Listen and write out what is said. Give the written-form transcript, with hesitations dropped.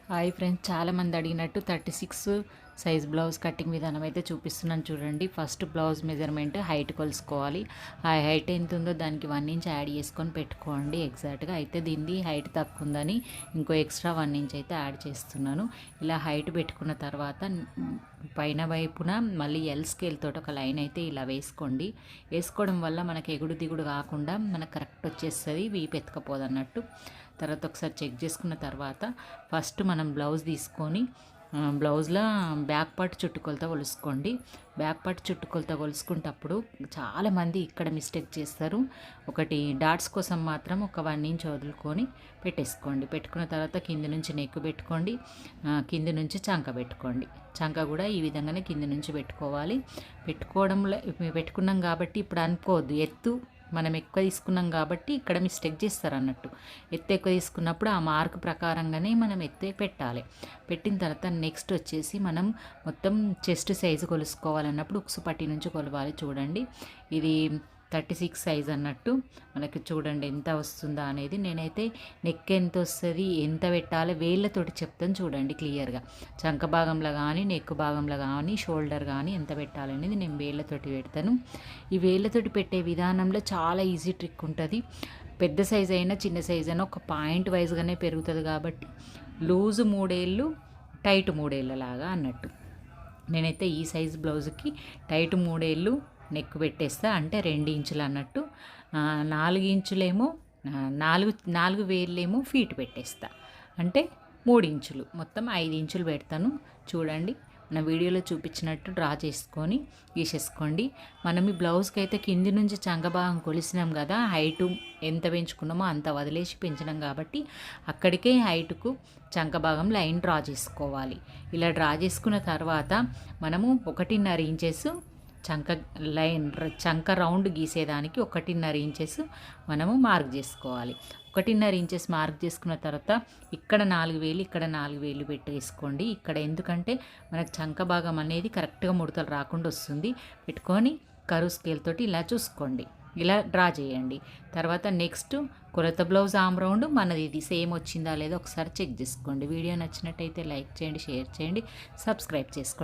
Hi friends, చాలామంది అడిగినట్టు 36 size blouse cutting విధానం అయితే చూపిస్తున్నాను చూడండి. ఫస్ట్ బ్లౌజ్ మెజర్మెంట్ హైట్ కొలుసుకోవాలి. ఆ హైట్ ఎంత ఉందో దానికి 1 ఇంచ్ యాడ్ చేసుకొని పెట్టుకోండి ఎగ్జాక్ట్గా. అయితే దీన్ని హైట్ తక్కువ ఉందని ఇంకో ఎక్స్ట్రా 1 ఇంచ్ అయితే యాడ్ చేస్తున్నాను. ఇలా హైట్ పెట్టుకున్న తర్వాత పైన వైపున మళ్ళీ ఎల్ స్కేల్ తోటి ఒక లైన్ అయితే ఇలా వేసుకోండి. వేసుకోవడం వల్ల మనకి ఎగుడు దిగుడు కాకుండా మనకు కరెక్ట్ వచ్చేస్తుంది, వీపు ఎత్తుకపోదు అన్నట్టు. తర్వాత ఒకసారి చెక్ చేసుకున్న తర్వాత ఫస్ట్ మనం బ్లౌజ్ తీసుకొని బ్లౌజ్లో బ్యాక్ పార్ట్ చుట్టుకొలత కొలుసుకోండి. బ్యాక్ పార్ట్ చుట్టుకొలత కొలుసుకుంటప్పుడు చాలామంది ఇక్కడ మిస్టేక్ చేస్తారు. ఒకటి డాట్స్ కోసం మాత్రం ఒక 1 ఇంచ్ వదులుకొని పెట్టేసుకోండి. పెట్టుకున్న తర్వాత కింది నుంచి నెక్ పెట్టుకోండి, కింది నుంచి చంక పెట్టుకోండి. చంక కూడా ఈ విధంగానే కింది నుంచి పెట్టుకోవాలి. పెట్టుకోవడంలో పెట్టుకున్నాం కాబట్టి ఇప్పుడు అనుకోవద్దు ఎత్తు మనం ఎక్కువ తీసుకున్నాం కాబట్టి ఇక్కడ మిస్టేక్ చేస్తారు అన్నట్టు. ఎత్తు ఎక్కువ తీసుకున్నప్పుడు ఆ మార్క్ ప్రకారంగానే మనం ఎత్తే పెట్టాలి. పెట్టిన తర్వాత నెక్స్ట్ వచ్చేసి మనం మొత్తం చెస్ట్ సైజు కొలుసుకోవాలన్నప్పుడు ఉక్సు పట్టి నుంచి కొలవాలి. చూడండి, ఇది 36 సైజ్ అన్నట్టు మనకి చూడండి ఎంత వస్తుందా అనేది. నేనైతే నెక్ ఎంత వస్తుంది, ఎంత పెట్టాలి వేళ్ళతోటి చెప్తాను చూడండి క్లియర్గా. చంక భాగంలో కానీ నెక్ భాగంలో కానీ షోల్డర్ కానీ ఎంత పెట్టాలనేది నేను వేళ్ళతోటి పెడతాను. ఈ వేళ్ళతోటి పెట్టే విధానంలో చాలా ఈజీ ట్రిక్ ఉంటుంది. పెద్ద సైజ్ అయినా చిన్న సైజ్ అయినా ఒక పాయింట్ వైజ్గానే పెరుగుతుంది కాబట్టి లూజు 3 ఏళ్ళు టైట్ 3 ఏళ్ళలాగా అన్నట్టు. నేనైతే ఈ సైజ్ బ్లౌజ్కి టైట్ 3 ఏళ్ళు నెక్ పెట్టేస్తా, అంటే 2 ఇంచులు అన్నట్టు. 4 ఇంచులేమో 4 వేళ్ళేమో ఫీట్ పెట్టేస్తా, అంటే 3 ఇంచులు, మొత్తం 5 ఇంచులు పెడతాను. చూడండి, మన వీడియోలో చూపించినట్టు డ్రా చేసుకొని గీసేసుకోండి. మనం ఈ బ్లౌజ్కి అయితే కింది నుంచి చంక భాగం కొలిసినాం కదా, హైటు ఎంత పెంచుకున్నామో అంత వదిలేసి పెంచినాం కాబట్టి అక్కడికే హైటుకు చంక భాగం లైన్ డ్రా చేసుకోవాలి. ఇలా డ్రా చేసుకున్న తర్వాత మనము 1.5 ఇంచెస్ చంక లైన్ చంక రౌండ్ గీసేదానికి 1.5 ఇంచెస్ మనము మార్క్ చేసుకోవాలి. 1.5 ఇంచెస్ మార్క్ చేసుకున్న తర్వాత ఇక్కడ 4 వేలు ఇక్కడ 4 వేలు పెట్టేసుకోండి. ఇక్కడ ఎందుకంటే మనకు చంక భాగం అనేది కరెక్ట్గా ముడతలు రాకుండా వస్తుంది. పెట్టుకొని కరువు స్కేల్ తోటి ఇలా చూసుకోండి, ఇలా డ్రా చేయండి. తర్వాత నెక్స్ట్ కొలత బ్లౌజ్ ఆమ్ రౌండ్ మనది ఇది సేమ్ వచ్చిందా లేదో ఒకసారి చెక్ చేసుకోండి. వీడియో నచ్చినట్టయితే లైక్ చేయండి, షేర్ చేయండి, సబ్స్క్రైబ్ చేసుకోండి.